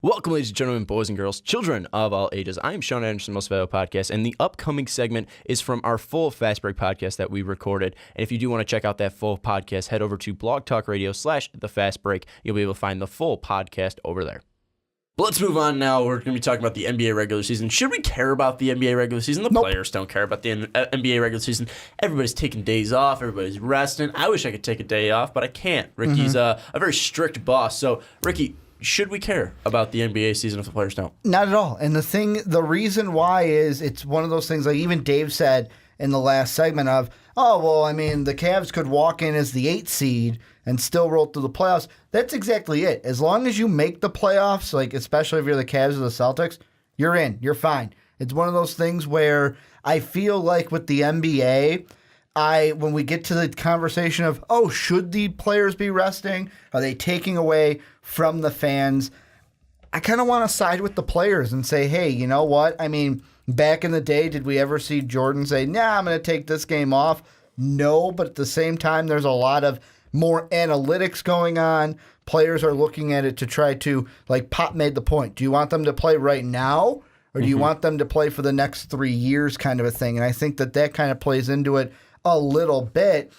Welcome, ladies and gentlemen, boys and girls, children of all ages. I am Sean Anderson, Most Valuable Podcast, and the upcoming segment is from our full Fast Break podcast that we recorded. And if you do want to check out that full podcast, head over to Blog Talk Radio/The Fast Break. You'll be able to find the full podcast over there. But let's move on now. We're going to be talking about the NBA regular season. Should we care about the NBA regular season? The players don't care about the NBA regular season. Everybody's taking days off. Everybody's resting. I wish I could take a day off, but I can't. Ricky's a very strict boss. So, Ricky, should we care about the NBA season if the players don't? Not at all. And the reason why is it's one of those things like even Dave said in the last segment of, the Cavs could walk in as the 8th seed and still roll through the playoffs. That's exactly it. As long as you make the playoffs, like especially if you're the Cavs or the Celtics, you're in. You're fine. It's one of those things where I feel like with the NBA, when we get to the conversation of, should the players be resting? Are they taking away from the fans? I kind of want to side with the players and say, hey, you know what? I mean, back in the day, did we ever see Jordan say, I'm going to take this game off? No, but at the same time, there's a lot of more analytics going on. Players are looking at it to try to, like Pop made the point, do you want them to play right now? Or do you want them to play for the next 3 years kind of a thing? And I think that kind of plays into it a little bit.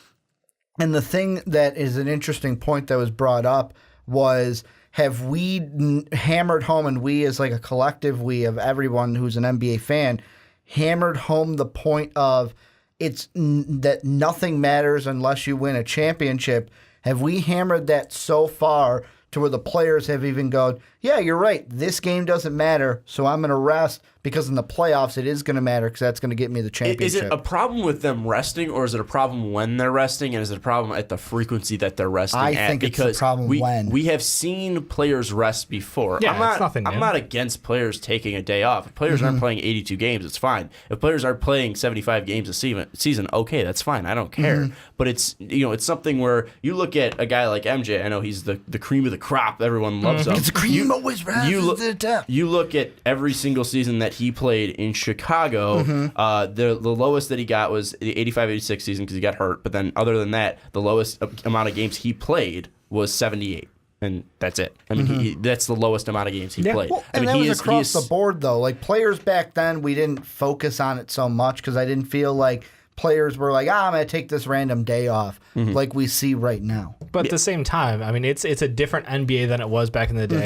And the thing that is an interesting point that was brought up was, have we hammered home, and we as like a collective, we of everyone who's an NBA fan, hammered home the point of it's that nothing matters unless you win a championship. Have we hammered that so far to where the players have even gone, yeah, you're right, this game doesn't matter, so I'm going to rest because in the playoffs it is going to matter because that's going to get me the championship. Is it a problem with them resting, or is it a problem when they're resting, and is it a problem at the frequency that they're resting at? I think it's a problem when. We have seen players rest before. Yeah, it's nothing new. I'm not against players taking a day off. If players aren't playing 82 games, it's fine. If players are playing 75 games a season, okay, that's fine. I don't care. But it's it's something where you look at a guy like MJ. I know he's the cream of the crop. Everyone loves him. It's the cream always rises to the top. You look at every single season that he played in Chicago, the lowest that he got was the 85-86 season because he got hurt. But then other than that, the lowest amount of games he played was 78. And that's it. I mean, that's the lowest amount of games he played. Well, and that was across the board, though. Like, players back then, we didn't focus on it so much because I didn't feel like players were like, I'm going to take this random day off like we see right now. But at the same time, I mean, it's a different NBA than it was back in the day.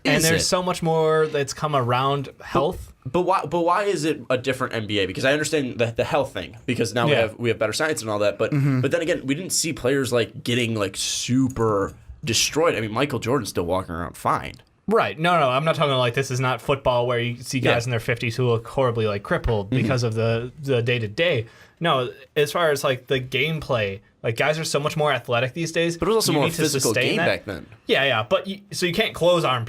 And there's so much more that's come around health. But why is it a different NBA? Because I understand the health thing, because now we have better science and all that. But but then again, we didn't see players like getting like super destroyed. I mean, Michael Jordan's still walking around fine. Right. No, I'm not talking like this is not football where you see guys in their 50s who look horribly like crippled because of the day-to-day. No, as far as like the gameplay, like guys are so much more athletic these days. But it was also more physical game back then. Yeah. But so you can't clothesline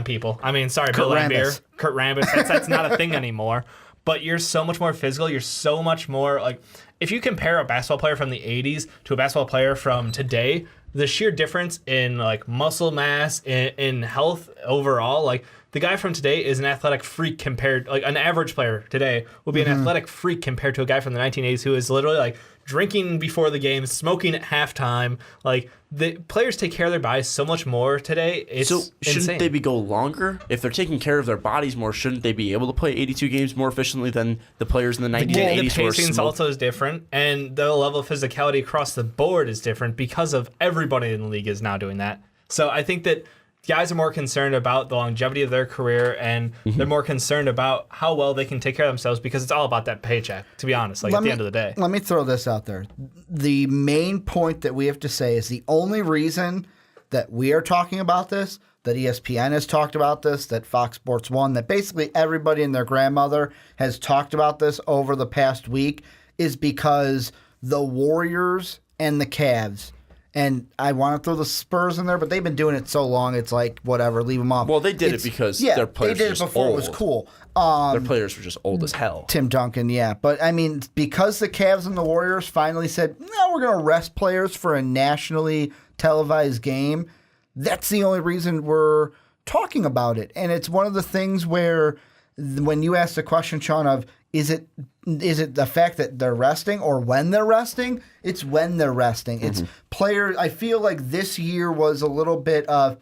people. I mean, sorry, Bill Laimbeer, Kurt Rambis. That's not a thing anymore. But you're so much more physical. You're so much more like, if you compare a basketball player from the 80s to a basketball player from today, the sheer difference in like muscle mass, in health overall, like the guy from today is an athletic freak compared, like an average player today will be an athletic freak compared to a guy from the 1980s who is literally like drinking before the game, smoking at halftime. Like the players take care of their bodies so much more today. It's so shouldn't insane. they be go longer? If they're taking care of their bodies more, shouldn't they be able to play 82 games more efficiently than the players in the 1980s? The pacing also is different, and the level of physicality across the board is different because of everybody in the league is now doing that. So I think that guys are more concerned about the longevity of their career, and they're more concerned about how well they can take care of themselves because it's all about that paycheck, to be honest, at the end of the day. Let me throw this out there. The main point that we have to say is the only reason that we are talking about this, that ESPN has talked about this, that Fox Sports 1, that basically everybody and their grandmother has talked about this over the past week is because the Warriors and the Cavs, and I want to throw the Spurs in there, but they've been doing it so long, it's like, whatever, leave them off. Well, they did it because their players they did were it just before old. It was cool. Their players were just old as hell. Tim Duncan, yeah. But, I mean, because the Cavs and the Warriors finally said, no, we're going to rest players for a nationally televised game, that's the only reason we're talking about it. And it's one of the things where when you ask the question, Sean, of Is it the fact that they're resting or when they're resting? It's when they're resting. It's players. I feel like this year was a little bit of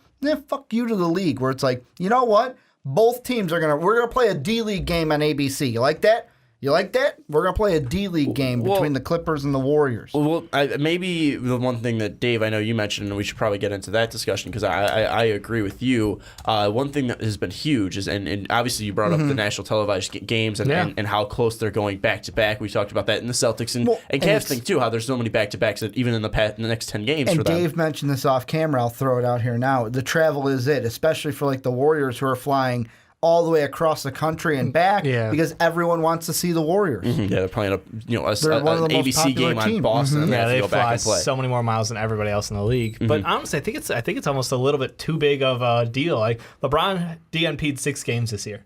fuck you to the league, where it's like, you know what? Both teams we're gonna play a D-League game on ABC. You like that? You like that? We're going to play a D-League game between the Clippers and the Warriors. Well, maybe the one thing that, Dave, I know you mentioned, and we should probably get into that discussion because I agree with you. One thing that has been huge is, and obviously you brought up the national televised games and how close they're going back-to-back. We talked about that in the Celtics and Cavs thing, too, how there's so many back-to-backs that even in the next 10 games for them. And Dave mentioned this off camera. I'll throw it out here now. The travel is it, especially for like the Warriors who are flying all the way across the country and back because everyone wants to see the Warriors. Yeah, they're playing an ABC game on Boston. Yeah, they go fly back and play so many more miles than everybody else in the league. But honestly, I think it's almost a little bit too big of a deal. Like LeBron DNP'd 6 games this year.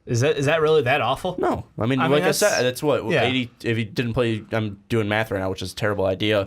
Is that really that awful? No. I mean, I said, that's what, 80, if he didn't play, I'm doing math right now, which is a terrible idea.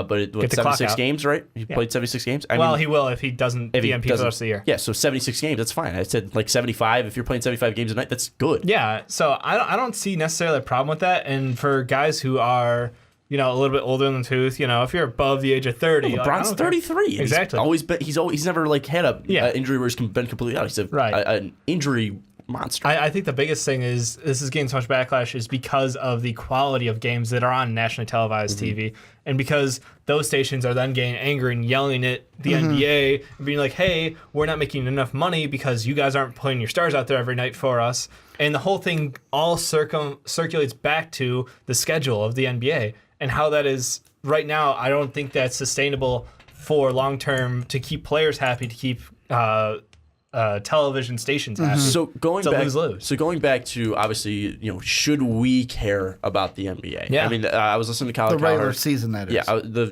But 76 games, right? He played 76 games? He will if he doesn't DNP for the rest of the year. Yeah, so 76 games, that's fine. I said like 75. If you're playing 75 games a night, that's good. Yeah, so I don't see necessarily a problem with that. And for guys who are, a little bit older in the tooth, if you're above the age of 30. LeBron's 33. Exactly. He's never like had a injury where he's been completely out. He's an injury monster. I think the biggest thing is this is getting so much backlash is because of the quality of games that are on nationally televised TV, and because those stations are then getting angry and yelling at the NBA and being like, hey, we're not making enough money because you guys aren't putting your stars out there every night for us. And the whole thing all circulates back to the schedule of the NBA and how that is right now. I don't think that's sustainable for long term to keep players happy, to keep television stations happy. So going back, lose-lose. So going back to obviously, should we care about the NBA? Yeah. I mean, I was listening to Colin Cowherd. The regular season, that is.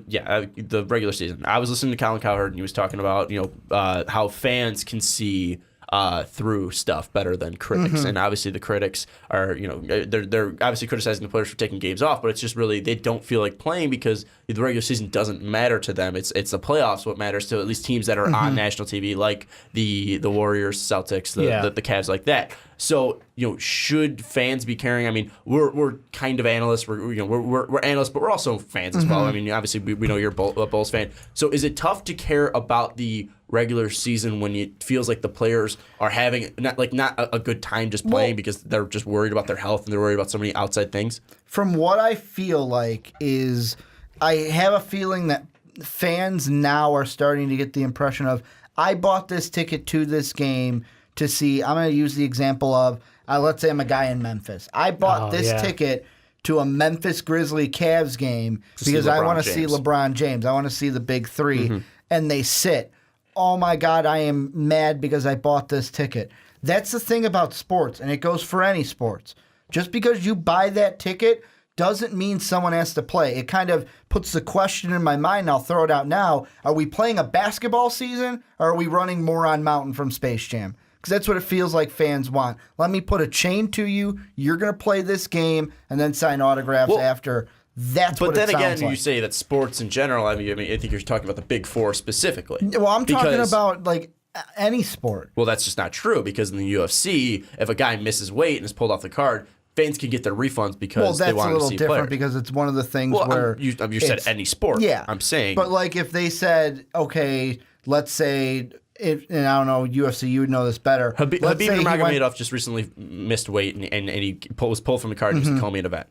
Yeah, the regular season. I was listening to Colin Cowherd, and he was talking about how fans can see through stuff better than critics, and obviously the critics are they're obviously criticizing the players for taking games off, but it's just really they don't feel like playing because the regular season doesn't matter to them. It's the playoffs what matters to at least teams that are on national TV, like the Warriors, Celtics, the Cavs, like that. So should fans be caring? I mean, we're kind of analysts. We're analysts, but we're also fans as well. I mean, obviously we know you're a Bulls fan. So is it tough to care about the regular season when it feels like the players are having not a good time just playing because they're just worried about their health and they're worried about so many outside things? From what I feel like is, I have a feeling that fans now are starting to get the impression of, I bought this ticket to this game to see. I'm going to use the example of, let's say I'm a guy in Memphis. I bought this ticket to a Memphis Grizzly Cavs game because I want to see LeBron James. I want to see the big three, and they sit. Oh my God, I am mad because I bought this ticket. That's the thing about sports, and it goes for any sports. Just because you buy that ticket doesn't mean someone has to play. It kind of puts the question in my mind, and I'll throw it out now. Are we playing a basketball season, or are we running Moron Mountain from Space Jam? Because that's what it feels like fans want. Let me put a chain to you. You're going to play this game, and then sign autographs after. That's what it sounds like. But then again, you say that sports in general, I mean, I think you're talking about the Big Four specifically. Well, I'm talking about like any sport. Well, that's just not true because in the UFC, if a guy misses weight and is pulled off the card, fans can get their refunds because they want to see players. Well, that's a little different because it's one of the things where you said any sport. Yeah, I'm saying. But like if they said, okay, let's say. And I don't know, UFC, you would know this better. Habib Nurmagomedov just recently missed weight and he was pulled from the card and was a co-main event.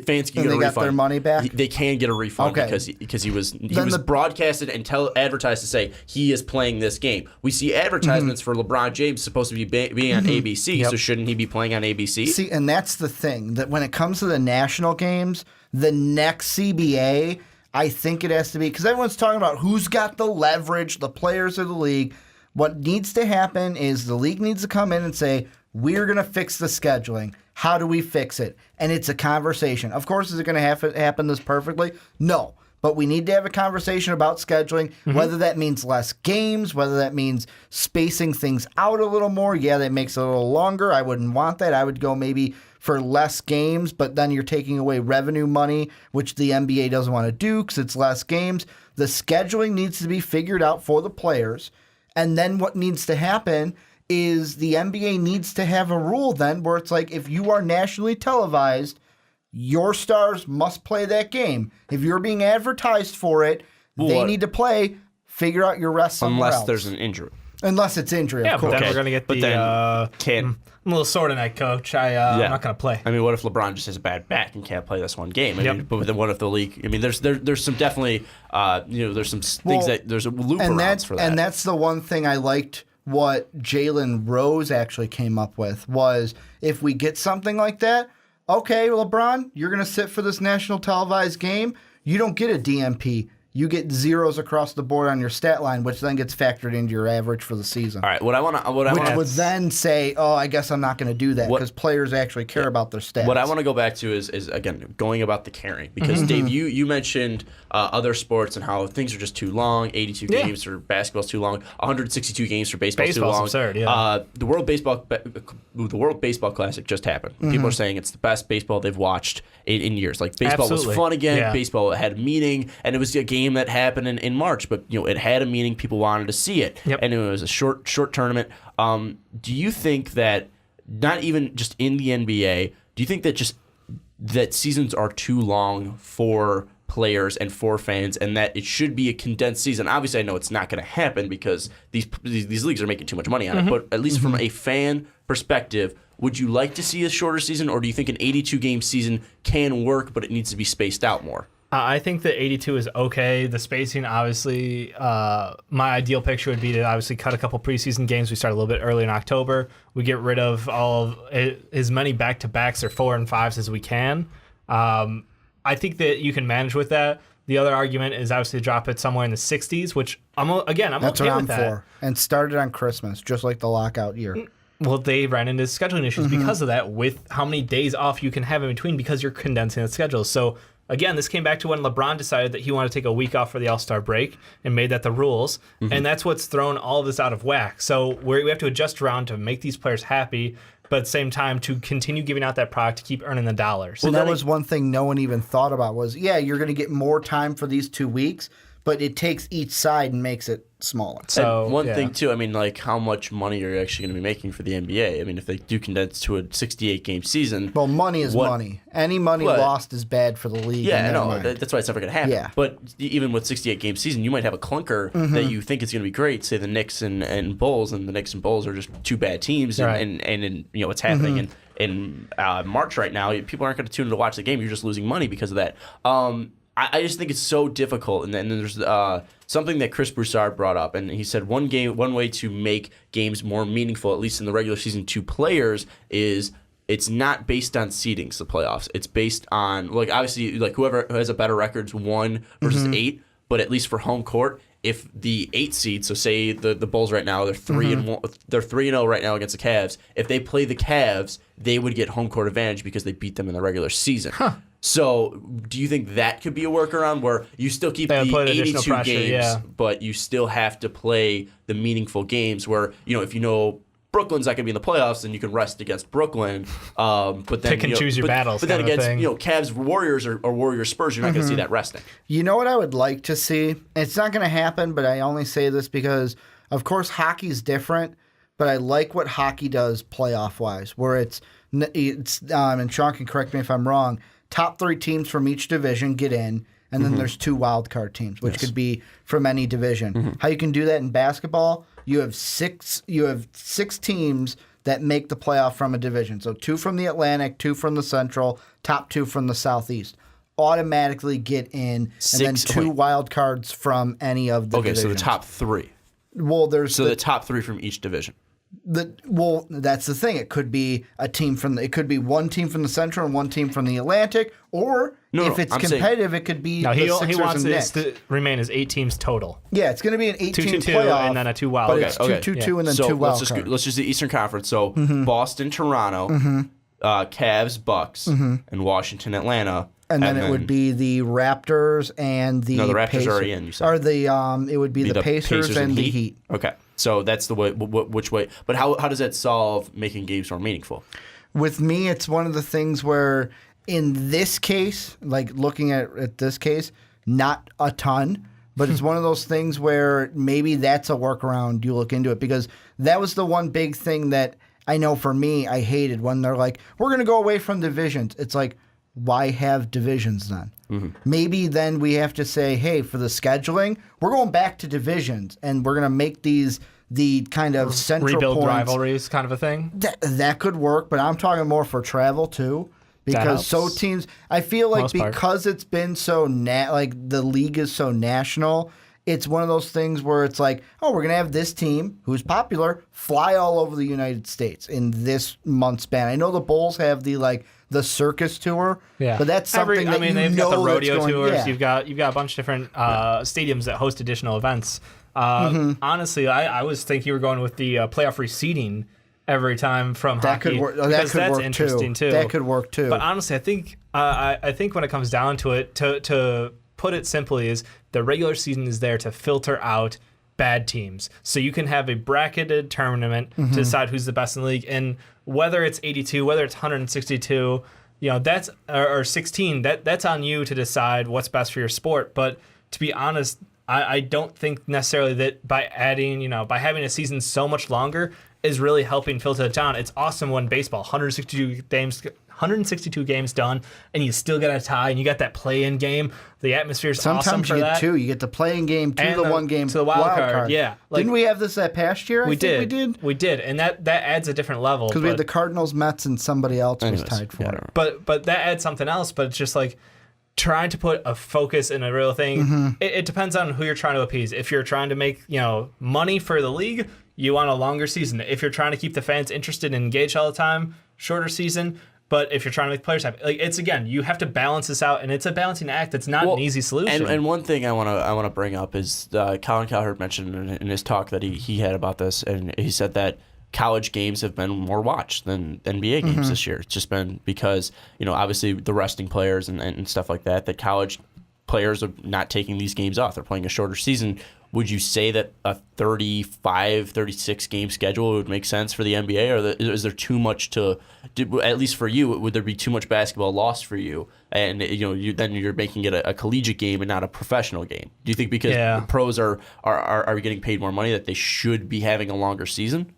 Fans can get a refund. They got their money back? They can get a refund because he was broadcasted and advertised to say he is playing this game. We see advertisements for LeBron James supposed to be being on ABC, so shouldn't he be playing on ABC? See, and that's the thing, that when it comes to the national games, the next CBA, I think it has to be, because everyone's talking about who's got the leverage, the players of the league. What needs to happen is the league needs to come in and say, we're going to fix the scheduling. How do we fix it? And it's a conversation. Of course, is it going to happen this perfectly? No. But we need to have a conversation about scheduling, whether that means less games, whether that means spacing things out a little more. Yeah, that makes it a little longer. I wouldn't want that. I would go maybe for less games, but then you're taking away revenue money, which the NBA doesn't want to do because it's less games. The scheduling needs to be figured out for the players. And then what needs to happen is the NBA needs to have a rule then where it's like if you are nationally televised, your stars must play that game. If you're being advertised for it, they need to play. Figure out your rest somewhere else. Unless there's an injury. Unless it's injury, of course. But then we're going to get I'm a little sore tonight, Coach. I'm not going to play. I mean, what if LeBron just has a bad back and can't play this one game? I mean, but then what if the league? I mean, there's some definitely, there's some things that there's a loop around for that. And that's the one thing I liked. What Jalen Rose actually came up with was if we get something like that, okay, LeBron, you're going to sit for this national televised game. You don't get a DMP. You get zeros across the board on your stat line, which then gets factored into your average for the season. All right, which would then say, oh, I guess I'm not going to do that because players actually care about their stats. What I want to go back to is again going about the caring because Dave, you mentioned other sports and how things are just too long. 82 games for basketball's too long. 162 games for baseball's too long. Absurd, yeah. The World Baseball Classic just happened. People are saying it's the best baseball they've watched in years. Like baseball was fun again. Yeah. Baseball had a meaning, and it was a game that happened in March, but it had a meaning. People wanted to see it, and it was a short tournament. Do you think that not even just in the NBA? Do you think that seasons are too long for players and for fans, and that it should be a condensed season? Obviously, I know it's not going to happen because these leagues are making too much money on it. But at least from a fan perspective, would you like to see a shorter season, or do you think an 82-game season can work, but it needs to be spaced out more? I think that 82 is okay. The spacing, obviously, my ideal picture would be to obviously cut a couple preseason games. We start a little bit early in October. We get rid of as many back-to-backs or 4 and 5s as we can. I think that you can manage with that. The other argument is obviously to drop it somewhere in the 60s, which I'm okay with that. That's what I'm for. And started on Christmas, just like the lockout year. Well, they ran into scheduling issues because of that with how many days off you can have in between because you're condensing the schedule. So, again, this came back to when LeBron decided that he wanted to take a week off for the All-Star break and made that the rules. And that's what's thrown all of this out of whack. So we have to adjust around to make these players happy, but at the same time to continue giving out that product to keep earning the dollars. Well, that was one thing no one even thought about was, you're going to get more time for these 2 weeks, but it takes each side and makes it smaller. So and one thing too, I mean, like how much money are you actually going to be making for the NBA? I mean, if they do condense to a 68-game season, well, money is money. Any money lost is bad for the league. Yeah, no, that's why it's never going to happen. Yeah. But even with 68-game season, you might have a clunker that you think is going to be great. Say the Knicks and Bulls, and the Knicks and Bulls are just two bad teams, and it's happening in March right now. People aren't going to tune in to watch the game. You're just losing money because of that. I just think it's so difficult. And then there's something that Chris Broussard brought up, and he said one way to make games more meaningful, at least in the regular season, to players is it's not based on seedings, the playoffs. It's based on, like, obviously, like whoever has a better record's 1 versus 8, but at least for home court, if the 8 seed, so say the Bulls right now, they're 3-0 right now against the Cavs. If they play the Cavs, they would get home court advantage because they beat them in the regular season. So, do you think that could be a workaround where you still keep the 82 games, but you still have to play the meaningful games where, if Brooklyn's not going to be in the playoffs, then you can rest against Brooklyn. But then pick and choose your battles. But then against Cavs Warriors or Warriors Spurs, you're not going to see that resting. You know what I would like to see? It's not going to happen, but I only say this because, of course, hockey's different. But I like what hockey does playoff-wise, where it's and Sean can correct me if I'm wrong. Top 3 teams from each division get in, and then there's 2 wild card teams, which could be from any division. How you can do that in basketball? You have 6 teams that make the playoff from a division. So 2 from the Atlantic, 2 from the Central, top 2 from the Southeast. Automatically get in, and then 2 wild cards from any of the divisions. Okay, so the top 3. Well, there's the top 3 from each division. That's the thing. It could be a team it could be 1 team from the Central and 1 team from the Atlantic, or if it's competitive, it could be the Sixers he wants and it to remain as 8 teams total. Yeah, it's going to be an 8-team 2-2-2 playoff, and then a 2 wild. But it's 2-2-2 and then 2 wild cards. Let's just the Eastern Conference. So Boston, Toronto, Cavs, Bucks, and Washington, Atlanta. And then it would be the Raptors and the Raptors Pacers. are already in, you said. Or it would be the Pacers and the Heat. Okay. So that's the way. Which way? But how does that solve making games more meaningful? With me, it's one of the things where, in this case, like looking at this case, not a ton, But it's one of those things where maybe that's a workaround. You look into it, because that was the one big thing that I know for me I hated, when they're like, we're going to go away from divisions. It's like, why have divisions then? Maybe then we have to say, hey, for the scheduling, we're going back to divisions, and we're going to make these the kind of central rebuild points. rivalries kind of a thing. That could work, but I'm talking more for travel too. Because teams, I feel like because it's been so like the league is so national, it's one of those things where it's like, oh, we're gonna have this team who's popular fly all over the United States in this month span. I know the Bulls have the circus tour, but that's something that they've got the rodeo tours. Yeah. You've got a bunch of different stadiums that host additional events. Honestly, I was thinking you were going with the playoff reseeding every time from hockey. Could work. Because that's interesting too. That could work too. But honestly, I think when it comes down to it, to put it simply, is the regular season is there to filter out bad teams, so you can have a bracketed tournament to decide who's the best in the league. And whether it's 82, whether it's 162, that's or 16, that's on you to decide what's best for your sport. But to be honest, I don't think necessarily that by having a season so much longer is really helping filter it down. It's awesome when baseball, 162 games done, and you still get a tie, and you got that play-in game. The atmosphere's awesome for that. Sometimes you get two. You get the play-in game to the one game to the wild card. Yeah, didn't we have this that past year? We did, and that adds a different level. Because we had the Cardinals, Mets, and somebody else was tied for it. But that adds something else. But it's just like trying to put a focus in a real thing. It depends on who you're trying to appease. If you're trying to make money for the league, you want a longer season. If you're trying to keep the fans interested and engaged all the time, shorter season. But if you're trying to make players happy, it's again, you have to balance this out, and it's a balancing act. It's not an easy solution. And one thing I want to bring up is Colin Cowherd mentioned in his talk that he had about this, and he said that college games have been more watched than NBA games this year. It's just been because obviously the resting players and stuff like that. That college players are not taking these games off. They're playing a shorter season. Would you say that a 35, 36 game schedule would make sense for the NBA, or is there too much at least for you, would there be too much basketball lost for you? And then you're making it a collegiate game and not a professional game. Do you think because the pros are getting paid more money that they should be having a longer season?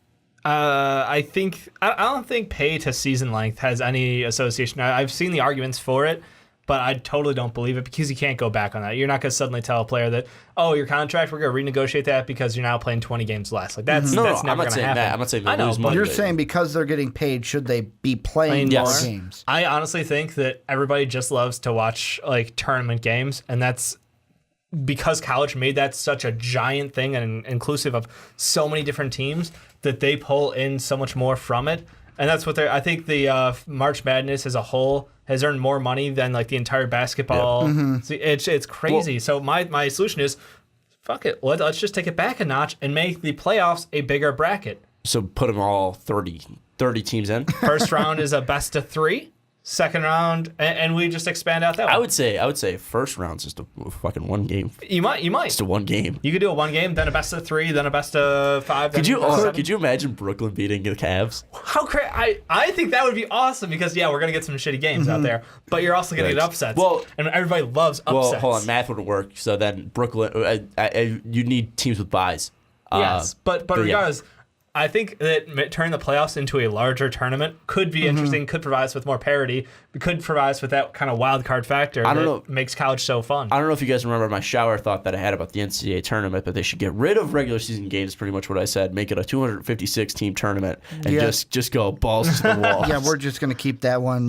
I don't think pay to season length has any association. I've seen the arguments for it, but I totally don't believe it because you can't go back on that. You're not going to suddenly tell a player that, oh, your contract, we're going to renegotiate that because you're now playing 20 games less. Like that's never going to happen. I'm not saying they lose money. You're saying because they're getting paid, should they be playing more games? I honestly think that everybody just loves to watch tournament games, and that's because college made that such a giant thing and inclusive of so many different teams that they pull in so much more from it. And that's what I think the March Madness as a whole has earned more money than the entire basketball. It's crazy. Well, so my solution is, fuck it. Let's just take it back a notch and make the playoffs a bigger bracket. So put them all 30 teams in. First round is a best of 3. Second round, and we just expand out that way. I would say first round's just a fucking one game. You might. Just a one game. You could do a one game, then a best of 3, then a best of 5. Could you imagine Brooklyn beating the Cavs? How crazy! I think that would be awesome because we're gonna get some shitty games out there, but you're also gonna get upsets. Well, and everybody loves upsets. Well, hold on, math wouldn't work. So then Brooklyn, you need teams with byes. Yes, but regardless. I think that turning the playoffs into a larger tournament could be interesting, could provide us with more parity, could provide us with that kind of wild card factor that makes college so fun. I don't know if you guys remember my shower thought that I had about the NCAA tournament, but they should get rid of regular season games, pretty much what I said, make it a 256-team tournament, and just go balls to the wall. Yeah, we're just going to keep that one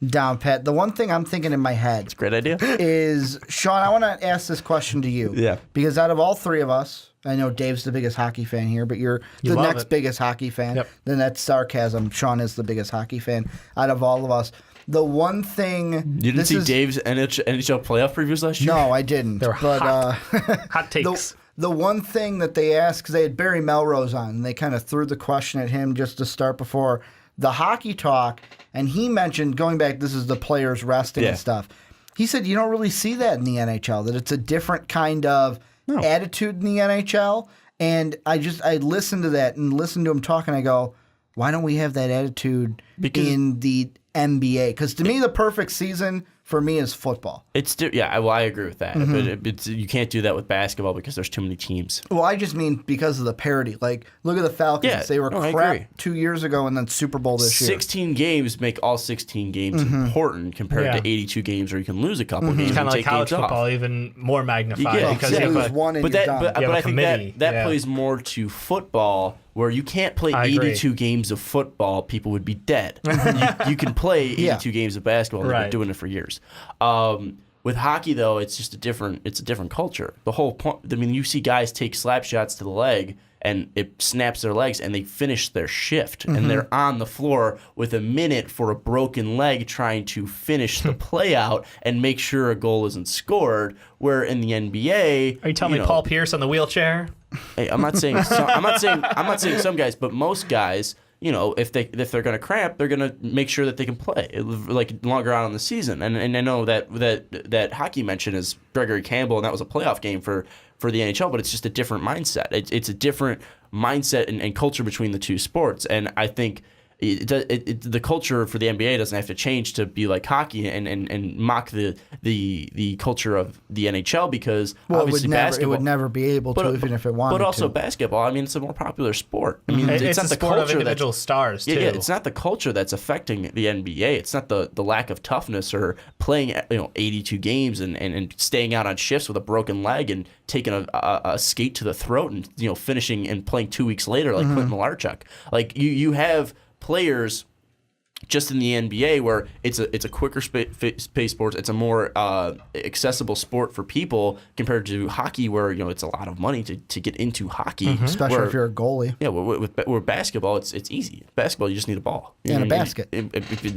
down pat. The one thing I'm thinking in my head it's a great idea. is, Sean, I want to ask this question to you. Yeah. Because out of all three of us, I know Dave's the biggest hockey fan here, but you're the next biggest hockey fan. Yep. Then that's sarcasm. Sean is the biggest hockey fan out of all of us. The one thing... You didn't see Dave's NHL playoff previews last year? No, I didn't. They're hot. Hot takes. The one thing that they asked, because they had Barry Melrose on, and they kind of threw the question at him just to start before the hockey talk, and he mentioned, going back, this is the players resting and stuff. He said you don't really see that in the NHL, that it's a different kind of... attitude in the NHL, and I listened to that and listened to him talk, and I go, why don't we have that attitude in the NBA? Because to me, the perfect season for me is football. I agree with that. But you can't do that with basketball because there's too many teams. Well, I just mean because of the parity. Like, look at the Falcons. Yeah, they were I crap agree. 2 years ago, and then Super Bowl this year. 16 games make all 16 games important compared to 82 games where you can lose a couple games. Kind and of like take college games football, off. even more magnified Yeah, because exactly. you have lose a, one and But you're that, done. but You have I a think committee, that plays more to football, where you can't play I agree. 82 games of football, people would be dead. you can play 82 games of basketball, and they've been doing it for years. With hockey, though, it's just a different culture. The whole point, I mean, you see guys take slap shots to the leg, and it snaps their legs, and they finish their shift, and they're on the floor with a minute for a broken leg trying to finish the play out and make sure a goal isn't scored. Where in the NBA, are you telling me Paul Pierce on the wheelchair? Hey, I'm not saying some guys, but most guys, if they're going to cramp, they're going to make sure that they can play like longer out on the season. And I know that hockey mention is Gregory Campbell, and that was a playoff game for the NHL, but it's just a different mindset. It's a different mindset and culture between the two sports, and I think the culture for the NBA doesn't have to change to be like hockey and mock the culture of the NHL, because obviously it would never be able to, even if it wanted to. But also basketball, I mean, it's a more popular sport. I mean, it's not a the sport culture of individual stars too. Yeah, it's not the culture that's affecting the NBA. It's not the lack of toughness or playing 82 games and staying out on shifts with a broken leg and taking a skate to the throat and finishing and playing 2 weeks later like Clint Malarchuk. Like you have players just in the NBA where it's a quicker pace sport. It's a more accessible sport for people compared to hockey, where it's a lot of money to get into hockey, especially if you're a goalie. Yeah, with basketball, it's easy. Basketball, you just need a ball and a basket.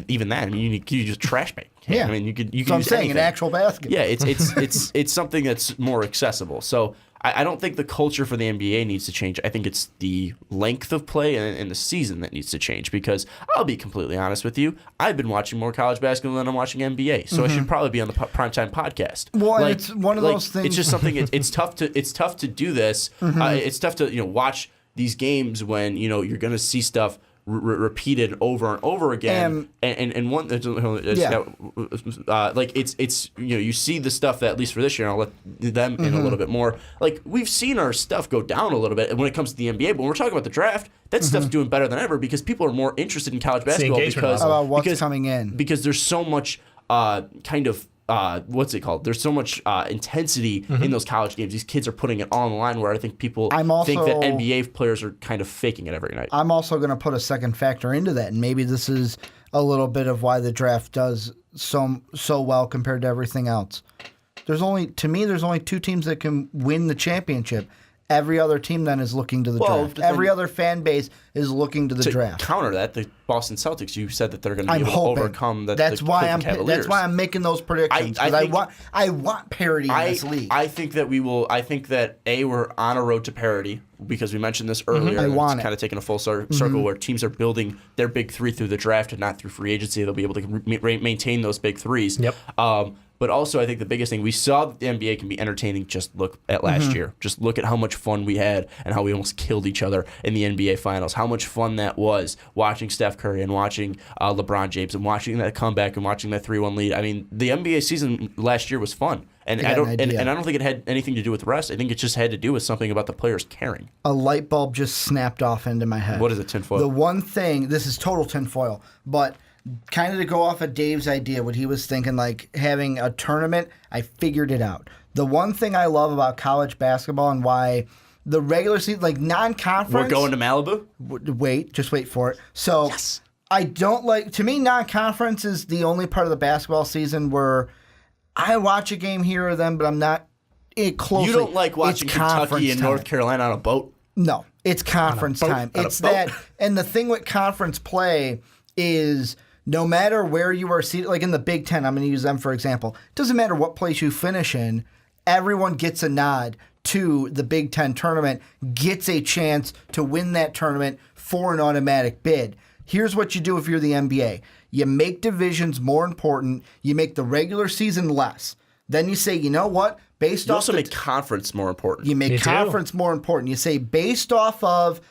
Even that, I mean, you just trash bag. Yeah, I mean, you can. So I'm saying anything. an actual basket. Yeah, it's something that's more accessible. So I don't think the culture for the NBA needs to change. I think it's the length of play and the season that needs to change, because I'll be completely honest with you, I've been watching more college basketball than I'm watching NBA, so I should probably be on the Primetime Podcast. Well, it's one of those things. It's just something. It's tough to do this. It's tough to watch these games when you're going to see stuff repeated over and over again, and one like it's you see the stuff that, at least for this year, and I'll let them in a little bit more. Like, we've seen our stuff go down a little bit when it comes to the NBA, but when we're talking about the draft, that stuff's doing better than ever, because people are more interested in college basketball about what's coming in, because there's so much what's it called? There's so much intensity in those college games. These kids are putting it all on the line, where I think people think that NBA players are kind of faking it every night. I'm also going to put a second factor into that, and maybe this is a little bit of why the draft does so well compared to everything else. There's only two teams that can win the championship. Every other team then is looking to the draft. Every other fan base is looking to the draft. To counter that, the Boston Celtics, you said that they're going to be able to overcome that. That's why I'm making those predictions, because I want parity in this league. I think that we will. I think that we're on a road to parity, because we mentioned this earlier. I want it's kind of taking a full circle where teams are building their big three through the draft and not through free agency. They'll be able to maintain those big threes. Yep. But also, I think the biggest thing, we saw that the NBA can be entertaining. Just look at last year. Just look at how much fun we had and how we almost killed each other in the NBA Finals. How much fun that was, watching Steph Curry and watching LeBron James and watching that comeback and watching that 3-1 lead. I mean, the NBA season last year was fun. And I don't think it had anything to do with rest. I think it just had to do with something about the players caring. A light bulb just snapped off into my head. What is it, tinfoil? The one thing, this is total tinfoil, but kind of to go off of Dave's idea, what he was thinking, like having a tournament, I figured it out. The one thing I love about college basketball and why the regular season, like non-conference... We're going to Malibu? Just wait for it. So yes. I don't like... To me, non-conference is the only part of the basketball season where I watch a game here or then, but I'm not closely. You don't like watching Kentucky and North Carolina on a boat? No, it's conference time. It's that... And the thing with conference play is... No matter where you are seated, like in the Big Ten, I'm going to use them for example. It doesn't matter what place you finish in, everyone gets a nod to the Big Ten tournament, gets a chance to win that tournament for an automatic bid. Here's what you do if you're the NBA. You make divisions more important. You make the regular season less. Then you say, you know what? You also make conference more important. You make conference more important. You say based off of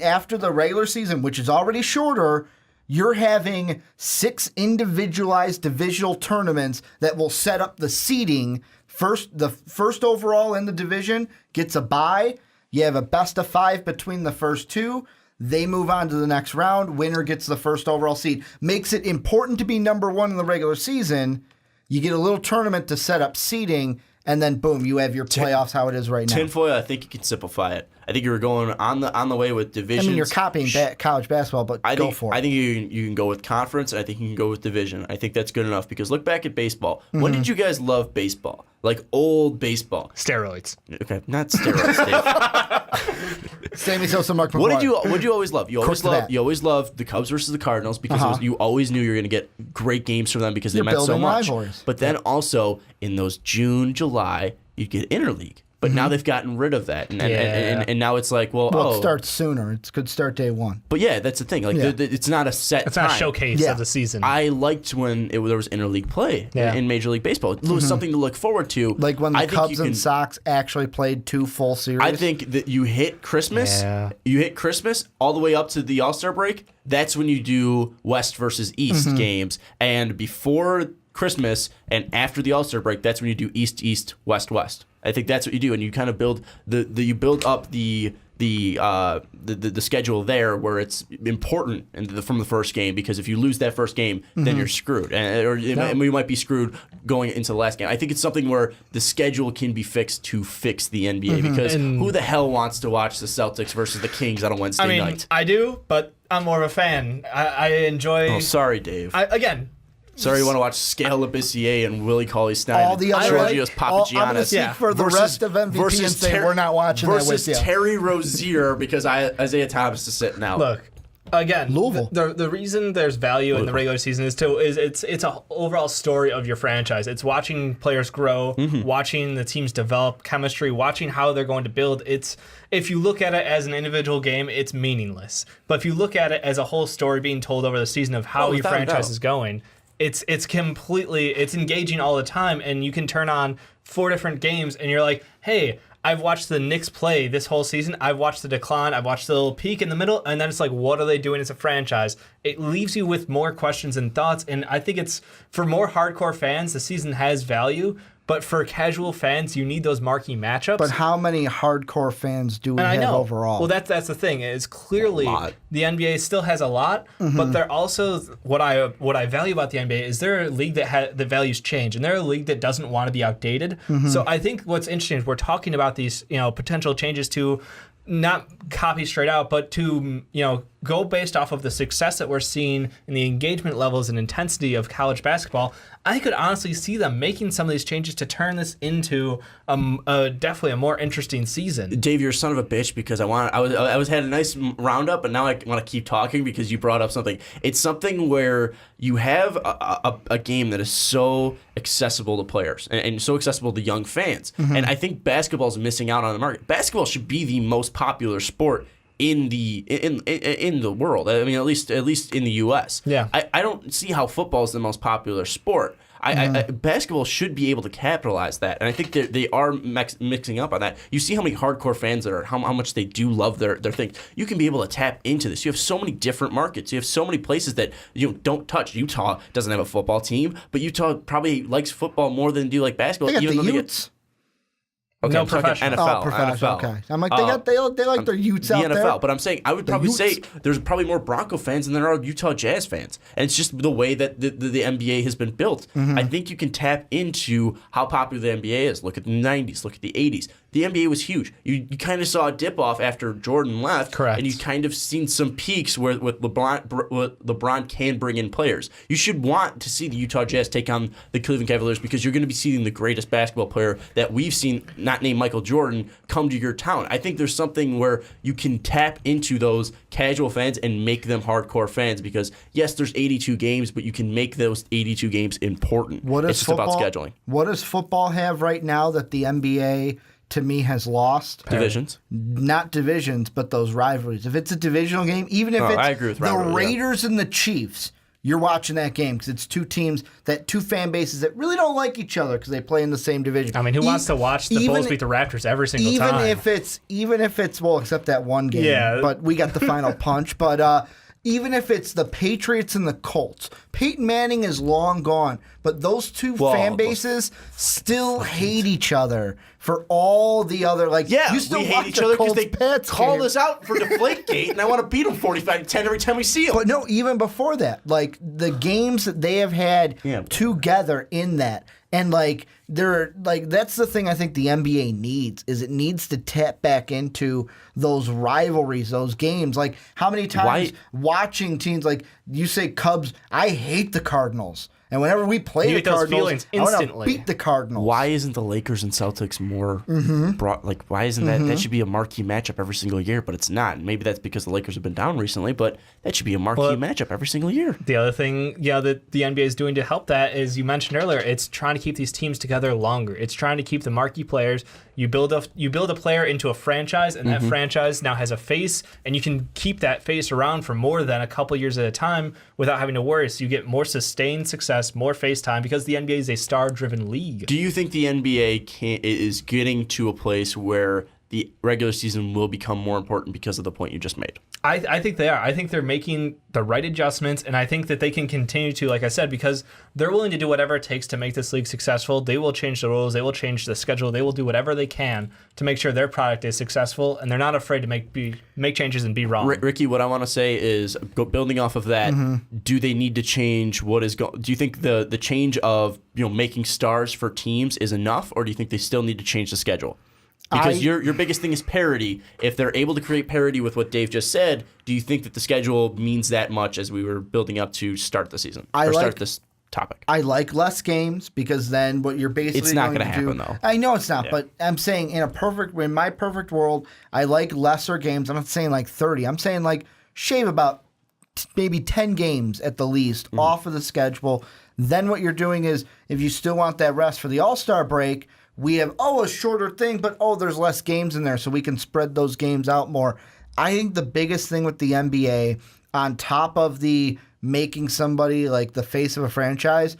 after the regular season, which is already shorter, you're having 6 individualized divisional tournaments that will set up the seeding. The first overall in the division gets a bye. You have a best of 5 between the first 2. They move on to the next round. Winner gets the first overall seed. Makes it important to be number 1 in the regular season. You get a little tournament to set up seeding, and then boom, you have your playoffs how it is right now. Tinfoil, I think you can simplify it. I think you were going on the way with divisions. I mean, you're copying college basketball, but go for it. I think you can go with conference, and I think you can go with division. I think that's good enough because look back at baseball. When did you guys love baseball? Like old baseball? Steroids. Okay, not steroids, Dave. Sammy Sosa, Mark McGwire. What did you always love? You always loved the Cubs versus the Cardinals because you always knew you were going to get great games from them because they meant so much. Rivalries. But then also in those June, July, you'd get interleague. But now they've gotten rid of that, and now it's like, it starts sooner. It could start day 1. But yeah, that's the thing. Like, it's not a set. It's time. not a showcase of the season. I liked when there was interleague play in Major League Baseball. It was something to look forward to. Like when the Cubs and Sox actually played 2 full series. I think that you hit Christmas. Yeah. You hit Christmas all the way up to the All-Star break. That's when you do West versus East games, and before Christmas and after the All-Star break, that's when you do East, West, West. I think that's what you do, and you kind of build you build up the schedule there where it's important from the first game, because if you lose that first game, then you're screwed, and we might be screwed going into the last game. I think it's something where the schedule can be fixed to fix the NBA because who the hell wants to watch the Celtics versus the Kings on a Wednesday night? I do, but I'm more of a fan. I enjoy. Oh, sorry, Dave. Sorry, you want to watch Scale Labissiere and Willie Cauley-Stein all the other Georgios Papagiannis. I'm going to speak for the rest of MVP and say we're not watching that with you. Versus Terry Rozier because Isaiah Thomas is sitting out. Look, again, Louisville. The reason there's value in the regular season is it's an overall story of your franchise. It's watching players grow, watching the teams develop chemistry, watching how they're going to build. If you look at it as an individual game, it's meaningless. But if you look at it as a whole story being told over the season of how your franchise is going, it's engaging all the time, and you can turn on 4 different games and you're like, hey, I've watched the Knicks play this whole season. I've watched the decline. I've watched the little peak in the middle, and then it's like, what are they doing as a franchise? It leaves you with more questions and thoughts, and I think it's for more hardcore fans, the season has value. But for casual fans, you need those marquee matchups. But how many hardcore fans do we have overall? Well, that's the thing. Is clearly the NBA still has a lot, but they're also what I value about the NBA is they're a league that the values change, and they're a league that doesn't want to be outdated. So I think what's interesting is we're talking about these potential changes to not copy straight out, but to go based off of the success that we're seeing in the engagement levels and intensity of college basketball. I could honestly see them making some of these changes to turn this into definitely a more interesting season. Dave, you're a son of a bitch because I had a nice roundup, but now I want to keep talking because you brought up something. It's something where you have a game that is so accessible to players and so accessible to young fans, and I think basketball is missing out on the market. Basketball should be the most popular sport in the world. I mean, at least in the U.S. Yeah. I don't see how football is the most popular sport. Basketball should be able to capitalize that, and I think they are mixing up on that. You see how many hardcore fans there are, how much they do love their thing. You can be able to tap into this. You have so many different markets. You have so many places that don't touch. Utah doesn't have a football team, but Utah probably likes football more than do like basketball. They got the Utes. Okay, no, I'm talking professional. NFL. Professional. Okay, I'm like they like their Utes out there. The NFL, but I'm saying I would probably say there's probably more Bronco fans than there are Utah Jazz fans, and it's just the way that the NBA has been built. I think you can tap into how popular the NBA is. Look at the '90s. Look at the '80s. The NBA was huge. You kind of saw a dip off after Jordan left, correct? And you kind of seen some peaks where with LeBron can bring in players. You should want to see the Utah Jazz take on the Cleveland Cavaliers because you're going to be seeing the greatest basketball player that we've seen, not named Michael Jordan, come to your town. I think there's something where you can tap into those casual fans and make them hardcore fans because, yes, there's 82 games, but you can make those 82 games important. It's just about scheduling. What does football have right now that the NBA, to me, has lost? Divisions. Not divisions, but those rivalries. If it's a divisional game, even if it's I agree with the Raiders and the Chiefs, you're watching that game because it's two fan bases that really don't like each other because they play in the same division. I mean, who wants to watch the Bulls beat the Raptors every single time? Even if it's well, except that one game. Yeah. But we got the final punch. But even if it's the Patriots and the Colts, Peyton Manning is long gone, but those two fan bases still hate each other for all the other, like, you still we hate watch each other because they Pats called game. us out for Deflategate, and I want to beat them 45-10 every time we see them. But no, even before that, like the games that they have had together in that, and like they're like that's the thing I think the NBA needs is it needs to tap back into those rivalries, those games. Like how many times watching teams like you say Cubs, I hate the Cardinals. And whenever we play the Cardinals, I want to beat the Cardinals. Why isn't the Lakers and Celtics more brought? Like, why isn't that should be a marquee matchup every single year? But it's not. And maybe that's because the Lakers have been down recently. But that should be a marquee matchup every single year. The other thing, that the NBA is doing to help that is you mentioned earlier. It's trying to keep these teams together longer. It's trying to keep the marquee players. You build a player into a franchise, and that franchise now has a face, and you can keep that face around for more than a couple years at a time without having to worry. So you get more sustained success, more face time, because the NBA is a star-driven league. Do you think the NBA is getting to a place where the regular season will become more important because of the point you just made? I think they are. I think they're making the right adjustments, and I think that they can continue to, like I said, because they're willing to do whatever it takes to make this league successful. They will change the rules. They will change the schedule. They will do whatever they can to make sure their product is successful, and they're not afraid to make changes and be wrong. Ricky, what I want to say is, building off of that, do they need to change do you think the change of making stars for teams is enough, or do you think they still need to change the schedule? Because your biggest thing is parity. If they're able to create parity with what Dave just said, do you think that the schedule means that much as we were building up to start the season start this topic? I like less games because then what you're basically it's not going to happen though. I know it's not, but I'm saying in my perfect world, I like lesser games. I'm not saying like 30. I'm saying like shave about maybe 10 games at the least off of the schedule. Then what you're doing is if you still want that rest for the All-Star break, we have, a shorter thing, but, there's less games in there, so we can spread those games out more. I think the biggest thing with the NBA, on top of the making somebody like the face of a franchise,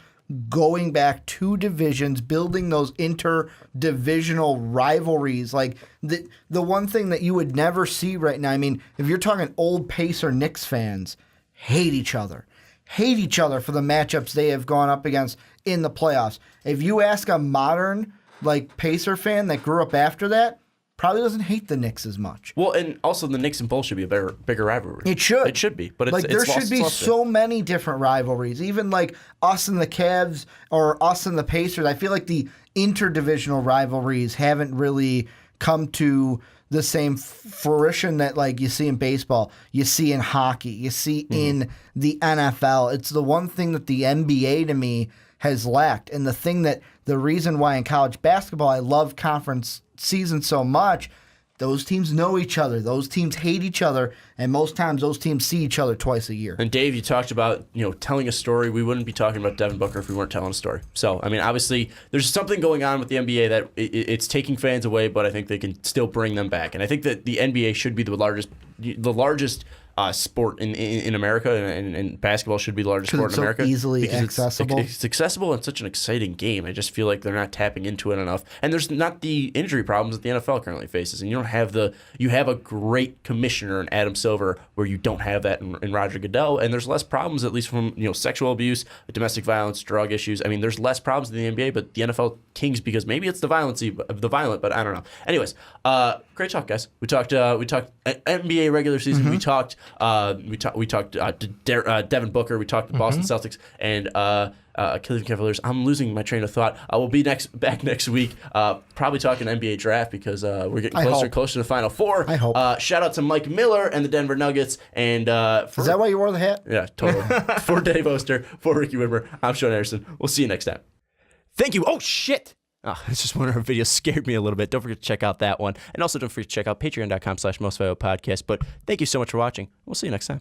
going back 2 divisions, building those interdivisional rivalries. Like, the one thing that you would never see right now, I mean, if you're talking old Pacer Knicks fans, hate each other for the matchups they have gone up against in the playoffs. If you ask a modern Pacer fan that grew up after that, probably doesn't hate the Knicks as much. Well, and also the Knicks and Bulls should be a bigger rivalry. It should. It should be, but there should be so many different rivalries. Even like us and the Cavs or us and the Pacers. I feel like the interdivisional rivalries haven't really come to the same fruition that you see in baseball, you see in hockey, you see in the NFL. It's the one thing that the NBA to me has lacked, and the reason why in college basketball I love conference season so much, those teams know each other. Those teams hate each other, and most times those teams see each other twice a year. And Dave, you talked about telling a story. We wouldn't be talking about Devin Booker if we weren't telling a story. So, I mean, obviously, there's something going on with the NBA that it's taking fans away, but I think they can still bring them back. And I think that the NBA should be the largest sport in America, and basketball should be the largest sport in America. It's so easily accessible. It's accessible and such an exciting game. I just feel like they're not tapping into it enough. And there's not the injury problems that the NFL currently faces. And you don't have you have a great commissioner in Adam Silver where you don't have that in Roger Goodell. And there's less problems, at least from sexual abuse, domestic violence, drug issues. I mean, there's less problems in the NBA, but the NFL kings because maybe it's the violent, but I don't know. Anyways, great talk, guys. We talked NBA regular season. We talked Devin Booker. We talked the Boston Celtics and Cleveland Cavaliers. I'm losing my train of thought. We'll be back next week, probably talking NBA draft because we're getting closer and closer to the Final Four. I hope. Shout out to Mike Miller and the Denver Nuggets. And is that why you wore the hat? Yeah, totally. For Dave Oster, for Ricky Widmer, I'm Sean Anderson. We'll see you next time. Thank you. Oh, shit. Oh, it's just one of our videos scared me a little bit. Don't forget to check out that one. And also don't forget to check out patreon.com/mostvaluablepodcast. But thank you so much for watching. We'll see you next time.